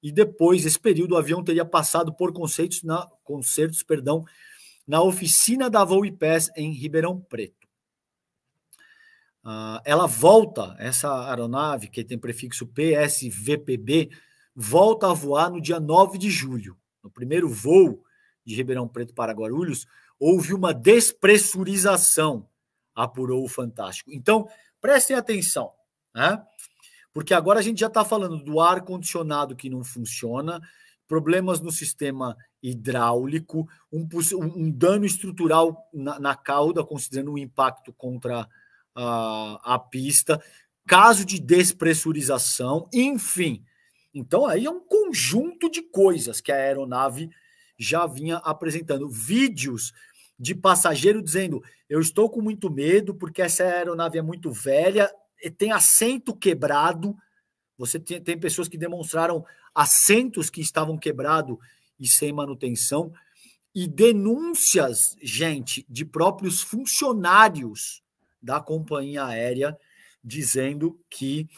e depois desse período o avião teria passado por concertos na oficina da Volipés em Ribeirão Preto. Ela volta, essa aeronave, que tem prefixo PSVPB, volta a voar no dia 9 de julho. No primeiro voo de Ribeirão Preto para Guarulhos, houve uma despressurização, apurou o Fantástico. Então, prestem atenção, né? Porque agora a gente já está falando do ar-condicionado que não funciona, problemas no sistema hidráulico, um dano estrutural na cauda, considerando o impacto contra a pista, caso de despressurização, enfim. Então, aí é um conjunto de coisas que a aeronave já vinha apresentando. Vídeos de passageiro dizendo: eu estou com muito medo porque essa aeronave é muito velha, tem assento quebrado. Você tem pessoas que demonstraram assentos que estavam quebrados e sem manutenção. E denúncias, gente, de próprios funcionários da companhia aérea dizendo que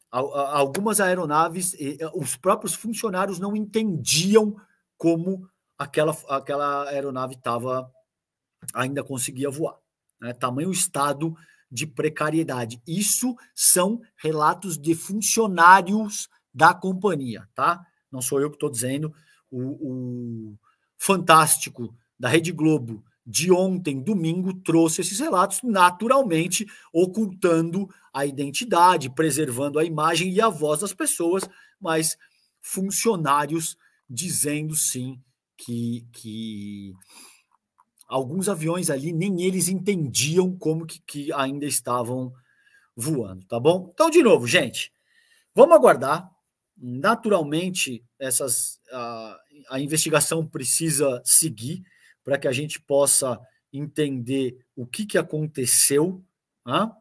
algumas aeronaves, os próprios funcionários não entendiam como aquela aeronave ainda conseguia voar. Né? Tamanho estado de precariedade. Isso são relatos de funcionários da companhia, tá? Não sou eu que estou dizendo. O Fantástico da Rede Globo de ontem, domingo, trouxe esses relatos, naturalmente ocultando a identidade, preservando a imagem e a voz das pessoas, mas funcionários dizendo sim que alguns aviões ali nem eles entendiam como que ainda estavam voando, tá bom? Então, de novo, gente, vamos aguardar. Naturalmente, a investigação precisa seguir para que a gente possa entender o que aconteceu, né?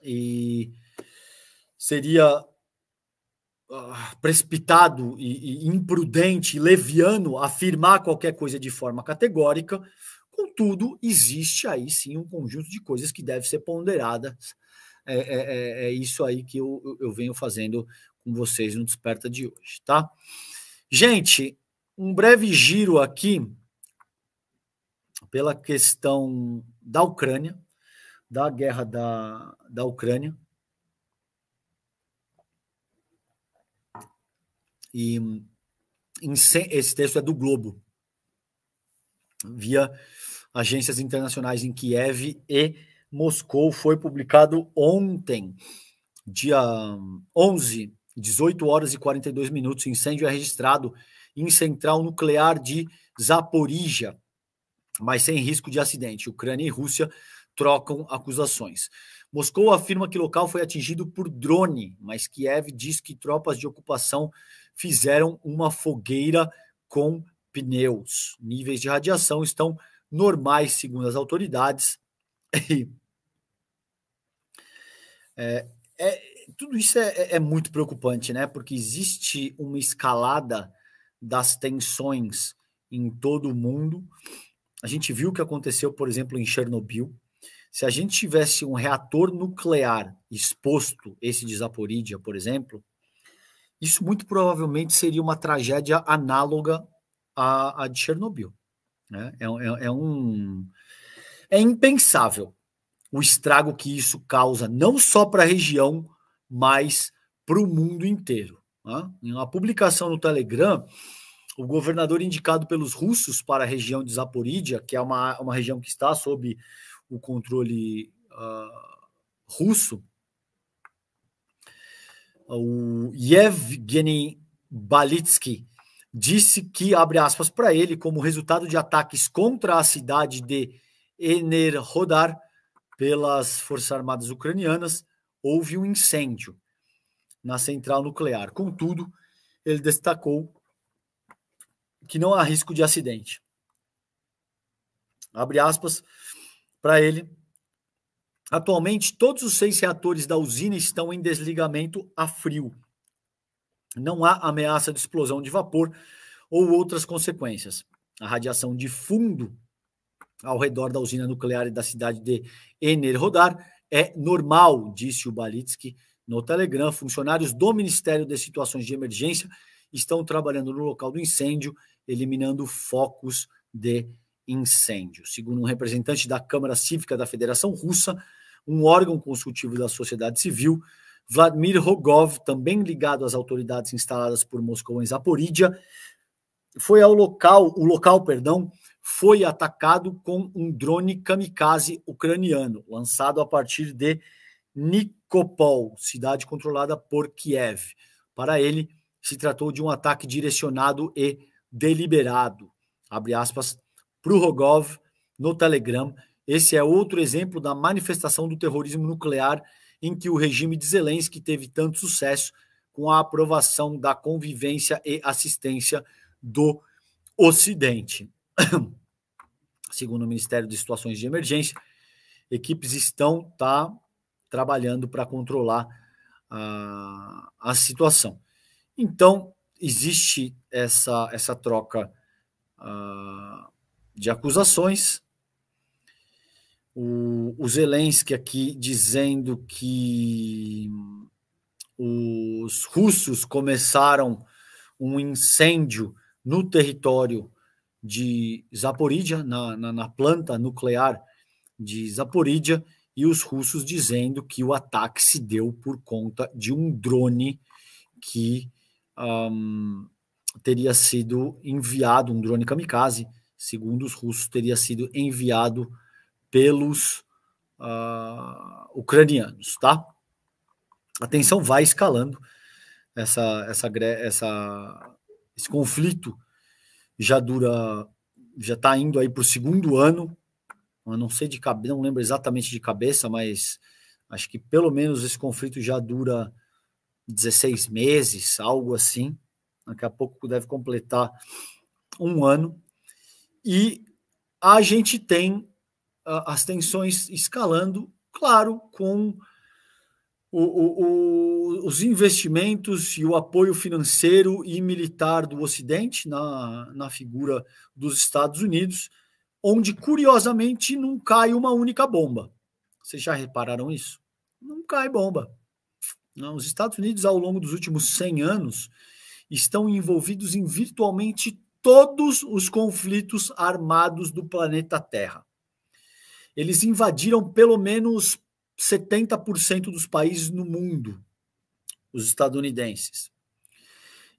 E seria precipitado e imprudente e leviano afirmar qualquer coisa de forma categórica. Contudo, existe aí sim um conjunto de coisas que deve ser ponderadas. É isso aí que eu venho fazendo com vocês no Desperta de hoje, tá? Gente, um breve giro aqui pela questão da Ucrânia, da guerra da Ucrânia. E esse texto é do Globo, via agências internacionais em Kiev e Moscou. Foi publicado ontem, dia 11 18 horas e 42 minutos. Incêndio é registrado em central nuclear de Zaporizhia, mas sem risco de acidente. Ucrânia e Rússia trocam acusações. Moscou afirma que o local foi atingido por drone, mas Kiev diz que tropas de ocupação fizeram uma fogueira com pneus. Níveis de radiação estão normais, segundo as autoridades. Tudo isso é muito preocupante, né? Porque existe uma escalada das tensões em todo o mundo. A gente viu o que aconteceu, por exemplo, em Chernobyl. Se a gente tivesse um reator nuclear exposto, esse de Zaporizhia, por exemplo, isso muito provavelmente seria uma tragédia análoga à de Chernobyl. Né? É impensável o estrago que isso causa, não só para a região, mas para o mundo inteiro. Né? Em uma publicação no Telegram, o governador indicado pelos russos para a região de Zaporizhia, que é uma região que está sob o controle russo, o Yevgeny Balitsky, disse que, abre aspas para ele, como resultado de ataques contra a cidade de Enerhodar pelas Forças Armadas Ucranianas, houve um incêndio na central nuclear. Contudo, ele destacou que não há risco de acidente. Abre aspas para ele. Atualmente, todos os 6 reatores da usina estão em desligamento a frio. Não há ameaça de explosão de vapor ou outras consequências. A radiação de fundo ao redor da usina nuclear e da cidade de Enerhodar é normal, disse o Balitsky no Telegram. Funcionários do Ministério de Situações de Emergência estão trabalhando no local do incêndio, eliminando focos de incêndio. Segundo um representante da Câmara Cívica da Federação Russa, um órgão consultivo da sociedade civil, Vladimir Rogov, também ligado às autoridades instaladas por Moscou em Zaporizhia, o local foi atacado com um drone kamikaze ucraniano, lançado a partir de Nikopol, cidade controlada por Kiev. Para ele, se tratou de um ataque direcionado e deliberado. Abre aspas para o Rogov no Telegram. Esse é outro exemplo da manifestação do terrorismo nuclear em que o regime de Zelensky teve tanto sucesso com a aprovação da convivência e assistência do Ocidente. Segundo o Ministério de Situações de Emergência, equipes estão trabalhando para controlar a situação. Então, existe essa troca de acusações. O Zelensky aqui dizendo que os russos começaram um incêndio no território de Zaporizhia, na planta nuclear de Zaporizhia, e os russos dizendo que o ataque se deu por conta de um drone que teria sido enviado, um drone kamikaze, segundo os russos, teria sido enviado pelos ucranianos, tá? A tensão vai escalando, esse conflito já está indo aí para o segundo ano. Eu não sei de cabeça, não lembro exatamente de cabeça, mas acho que pelo menos esse conflito já dura 16 meses, algo assim. Daqui a pouco deve completar um ano. E a gente tem as tensões escalando, claro, com os investimentos e o apoio financeiro e militar do Ocidente na figura dos Estados Unidos, onde, curiosamente, não cai uma única bomba. Vocês já repararam isso? Não cai bomba. Não, os Estados Unidos, ao longo dos últimos 100 anos, estão envolvidos em virtualmente todos os conflitos armados do planeta Terra. Eles invadiram pelo menos 70% dos países no mundo, os estadunidenses.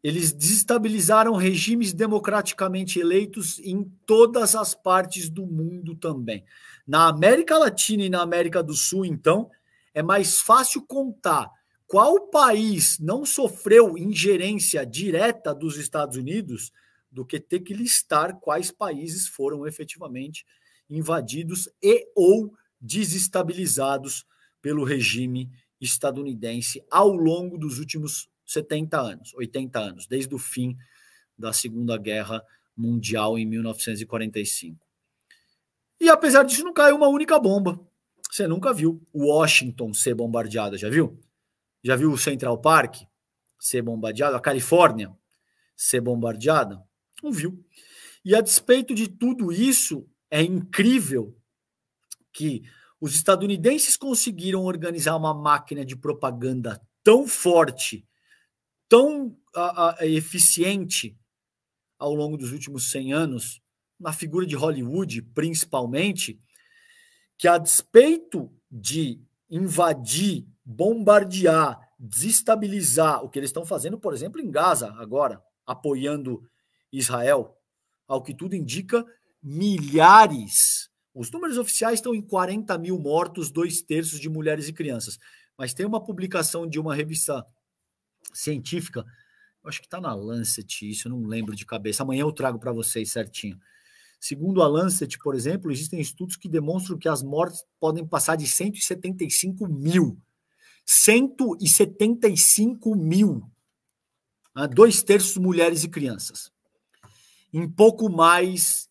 Eles desestabilizaram regimes democraticamente eleitos em todas as partes do mundo também. Na América Latina e na América do Sul, então, é mais fácil contar qual país não sofreu ingerência direta dos Estados Unidos do que ter que listar quais países foram efetivamente invadidos e ou desestabilizados pelo regime estadunidense ao longo dos últimos 70 anos, 80 anos, desde o fim da Segunda Guerra Mundial em 1945. E apesar disso, não caiu uma única bomba. Você nunca viu Washington ser bombardeada, já viu? Já viu o Central Park ser bombardeado? A Califórnia ser bombardeada? Não viu. E a despeito de tudo isso, é incrível que os estadunidenses conseguiram organizar uma máquina de propaganda tão forte, tão eficiente ao longo dos últimos 100 anos, na figura de Hollywood, principalmente, que a despeito de invadir, bombardear, desestabilizar o que eles estão fazendo, por exemplo, em Gaza agora, apoiando Israel, ao que tudo indica, milhares. Os números oficiais estão em 40 mil mortos, 2/3 de mulheres e crianças. Mas tem uma publicação de uma revista científica, acho que está na Lancet, isso eu não lembro de cabeça. Amanhã eu trago para vocês certinho. Segundo a Lancet, por exemplo, existem estudos que demonstram que as mortes podem passar de 175 mil. 175 mil. 2/3 mulheres e crianças. Em pouco mais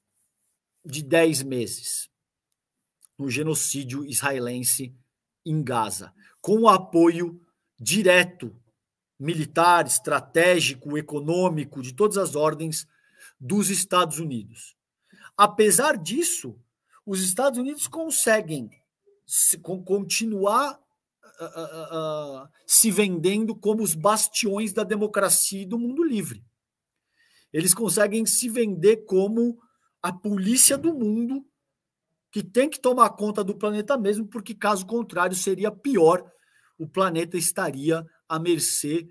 de 10 meses. No genocídio israelense em Gaza. Com o apoio direto, militar, estratégico, econômico, de todas as ordens dos Estados Unidos. Apesar disso, os Estados Unidos conseguem continuar se vendendo como os bastiões da democracia e do mundo livre. Eles conseguem se vender como a polícia do mundo que tem que tomar conta do planeta mesmo, porque caso contrário seria pior. O planeta estaria à mercê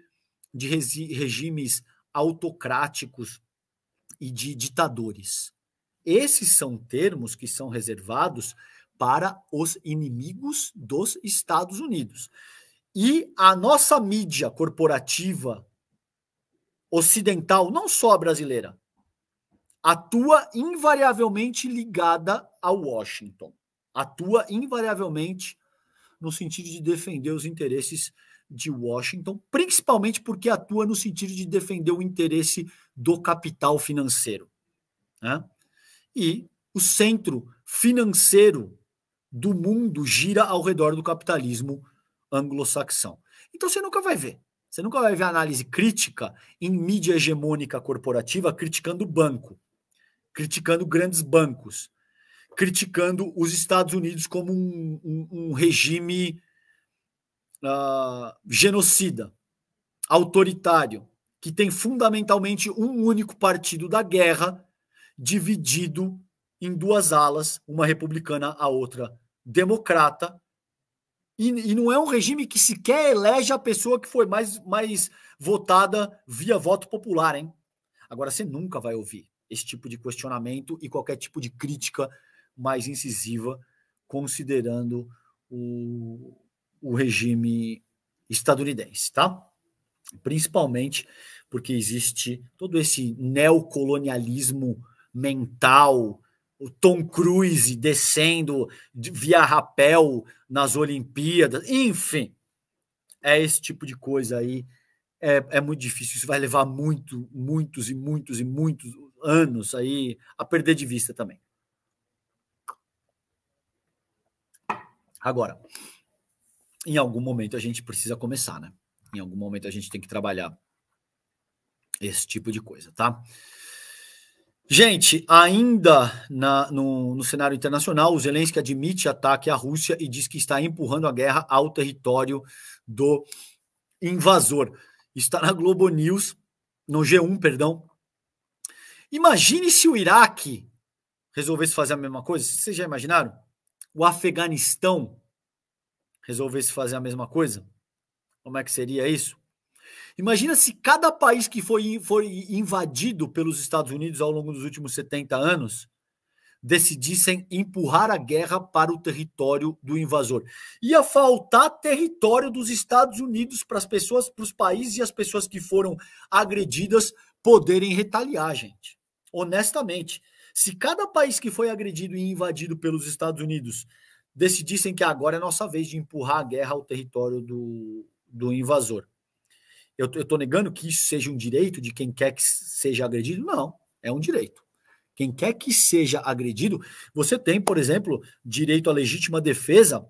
de regimes autocráticos e de ditadores. Esses são termos que são reservados para os inimigos dos Estados Unidos. E a nossa mídia corporativa ocidental, não só a brasileira, atua invariavelmente ligada a Washington. Atua invariavelmente no sentido de defender os interesses de Washington, principalmente porque atua no sentido de defender o interesse do capital financeiro. Né? E o centro financeiro do mundo gira ao redor do capitalismo anglo-saxão. Então você nunca vai ver. Você nunca vai ver análise crítica em mídia hegemônica corporativa criticando o banco, criticando grandes bancos, criticando os Estados Unidos como um regime genocida, autoritário, que tem fundamentalmente um único partido da guerra, dividido em duas alas, uma republicana, a outra democrata, e não é um regime que sequer elege a pessoa que foi mais votada via voto popular, hein? Agora, você nunca vai ouvir esse tipo de questionamento e qualquer tipo de crítica mais incisiva, considerando o regime estadunidense, tá? Principalmente porque existe todo esse neocolonialismo mental, o Tom Cruise descendo via rapel nas Olimpíadas, enfim, é esse tipo de coisa aí. É muito difícil, isso vai levar muitos anos aí a perder de vista também. Agora, em algum momento a gente precisa começar, né? Em algum momento a gente tem que trabalhar esse tipo de coisa, tá? Gente, ainda no cenário internacional, o Zelensky admite ataque à Rússia e diz que está empurrando a guerra ao território do invasor. Está na Globo News, no G1, perdão. Imagine se o Iraque resolvesse fazer a mesma coisa. Vocês já imaginaram? O Afeganistão resolvesse fazer a mesma coisa? Como é que seria isso? Imagina se cada país que foi invadido pelos Estados Unidos ao longo dos últimos 70 anos decidissem empurrar a guerra para o território do invasor. Ia faltar território dos Estados Unidos para as pessoas, para os países e as pessoas que foram agredidas poderem retaliar, gente. Honestamente, se cada país que foi agredido e invadido pelos Estados Unidos decidissem que agora é nossa vez de empurrar a guerra ao território do invasor, eu estou negando que isso seja um direito de quem quer que seja agredido? Não, é um direito. Quem quer que seja agredido, você tem, por exemplo, direito à legítima defesa,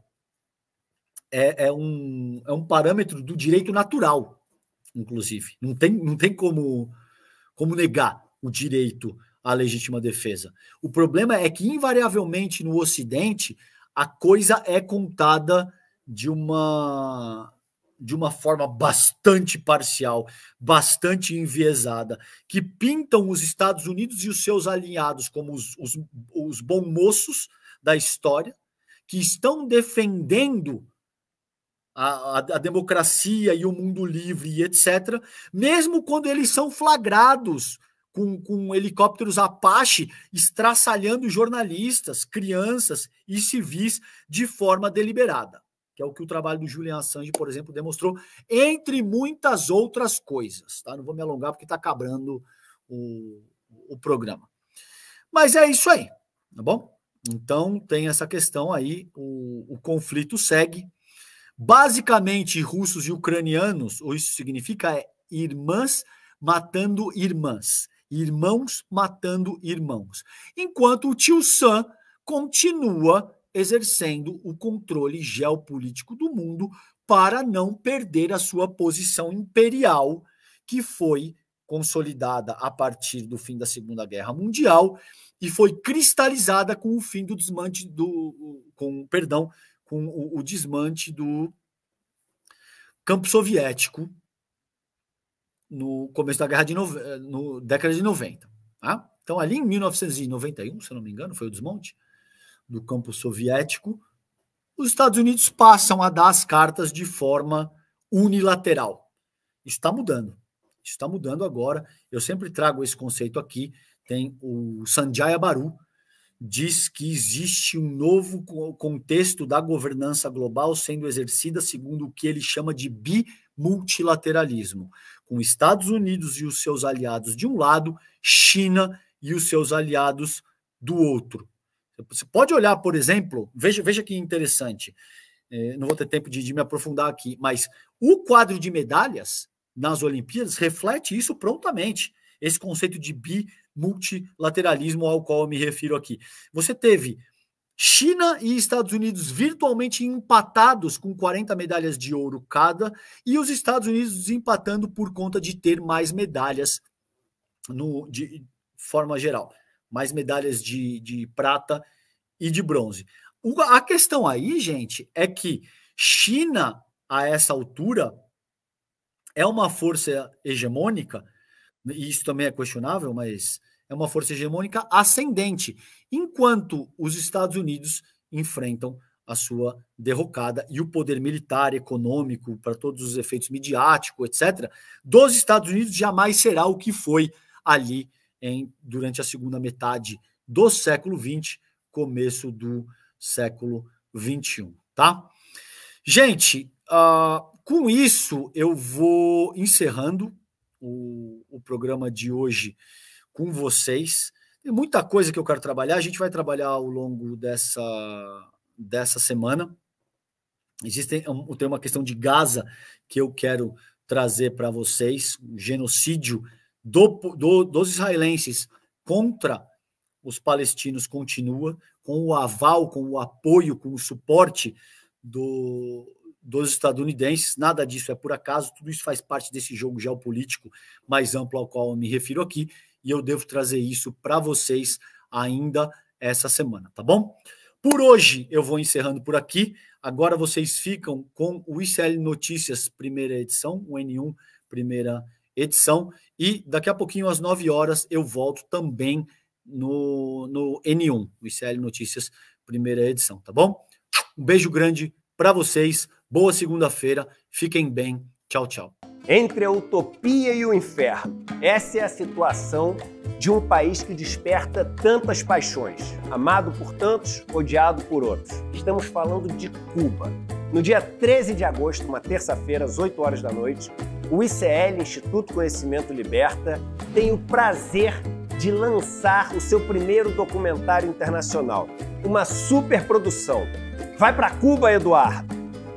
é um parâmetro do direito natural, inclusive. Não tem como negar o direito à legítima defesa. O problema é que, invariavelmente, no Ocidente, a coisa é contada de uma forma bastante parcial, bastante enviesada, que pintam os Estados Unidos e os seus aliados como os bons moços da história, que estão defendendo a democracia e o mundo livre e etc., mesmo quando eles são flagrados com helicópteros Apache estraçalhando jornalistas, crianças e civis de forma deliberada, que é o que o trabalho do Julian Assange, por exemplo, demonstrou, entre muitas outras coisas. Tá? Não vou me alongar porque está acabando o programa. Mas é isso aí, tá bom? Então tem essa questão aí, o conflito segue. Basicamente, russos e ucranianos, ou isso significa irmãs matando irmãs, irmãos matando irmãos, enquanto o tio Sam continua exercendo o controle geopolítico do mundo para não perder a sua posição imperial, que foi consolidada a partir do fim da Segunda Guerra Mundial e foi cristalizada com o fim do desmante com o desmante do campo soviético no começo da década de 90. Tá? Então, ali em 1991, se eu não me engano, foi o desmonte do campo soviético, os Estados Unidos passam a dar as cartas de forma unilateral. Isso está mudando agora. Eu sempre trago esse conceito aqui. Tem o Sanjay Baru, diz que existe um novo contexto da governança global sendo exercida segundo o que ele chama de bimultilateralismo, com Estados Unidos e os seus aliados de um lado, China e os seus aliados do outro. Você pode olhar, por exemplo, veja que interessante, não vou ter tempo de me aprofundar aqui, mas o quadro de medalhas nas Olimpíadas reflete isso prontamente, esse conceito de bimultilateralismo ao qual eu me refiro aqui. Você teve China e Estados Unidos virtualmente empatados com 40 medalhas de ouro cada, e os Estados Unidos desempatando por conta de ter mais medalhas de forma geral, mais medalhas de prata e de bronze. A questão aí, gente, é que China, a essa altura, é uma força hegemônica, e isso também é questionável, mas é uma força hegemônica ascendente, enquanto os Estados Unidos enfrentam a sua derrocada e o poder militar, econômico, para todos os efeitos midiático, etc., dos Estados Unidos jamais será o que foi ali durante a segunda metade do século XX, começo do século XXI, tá? Gente, com isso eu vou encerrando o programa de hoje com vocês. Tem muita coisa que eu quero trabalhar, a gente vai trabalhar ao longo dessa semana. Tem uma questão de Gaza que eu quero trazer para vocês, o genocídio dos israelenses contra os palestinos continua, com o aval, com o apoio, com o suporte dos estadunidenses. Nada disso é por acaso, tudo isso faz parte desse jogo geopolítico mais amplo ao qual eu me refiro aqui, e eu devo trazer isso para vocês ainda essa semana, tá bom? Por hoje eu vou encerrando por aqui. Agora vocês ficam com o ICL Notícias, primeira edição, o N1, primeira edição, e daqui a pouquinho, às 9 horas, eu volto também no N1, o ICL Notícias, primeira edição, tá bom? Um beijo grande para vocês, boa segunda-feira, fiquem bem, tchau, tchau. Entre a utopia e o inferno, essa é a situação de um país que desperta tantas paixões, amado por tantos, odiado por outros. Estamos falando de Cuba. No dia 13 de agosto, uma terça-feira, às 8 horas da noite, o ICL, Instituto Conhecimento Liberta, tem o prazer de lançar o seu primeiro documentário internacional. Uma superprodução. Vai para Cuba, Eduardo!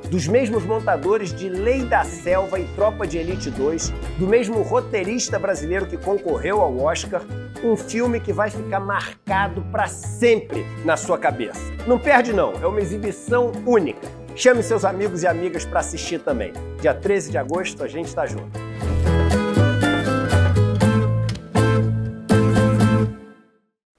Dos mesmos montadores de Lei da Selva e Tropa de Elite 2, do mesmo roteirista brasileiro que concorreu ao Oscar, um filme que vai ficar marcado para sempre na sua cabeça. Não perde não, é uma exibição única. Chame seus amigos e amigas para assistir também. Dia 13 de agosto a gente está junto.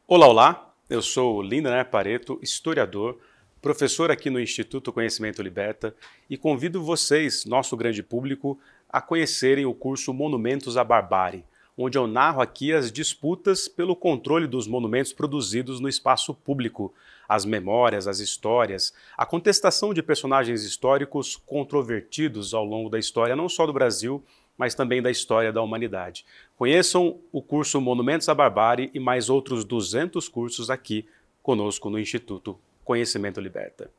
Olá, olá! Eu sou Lindener Pareto, historiador, professor aqui no Instituto Conhecimento Liberta e convido vocês, nosso grande público, a conhecerem o curso Monumentos à Barbárie, onde eu narro aqui as disputas pelo controle dos monumentos produzidos no espaço público, as memórias, as histórias, a contestação de personagens históricos controvertidos ao longo da história, não só do Brasil, mas também da história da humanidade. Conheçam o curso Monumentos à Barbárie e mais outros 200 cursos aqui conosco no Instituto Conhecimento Liberta.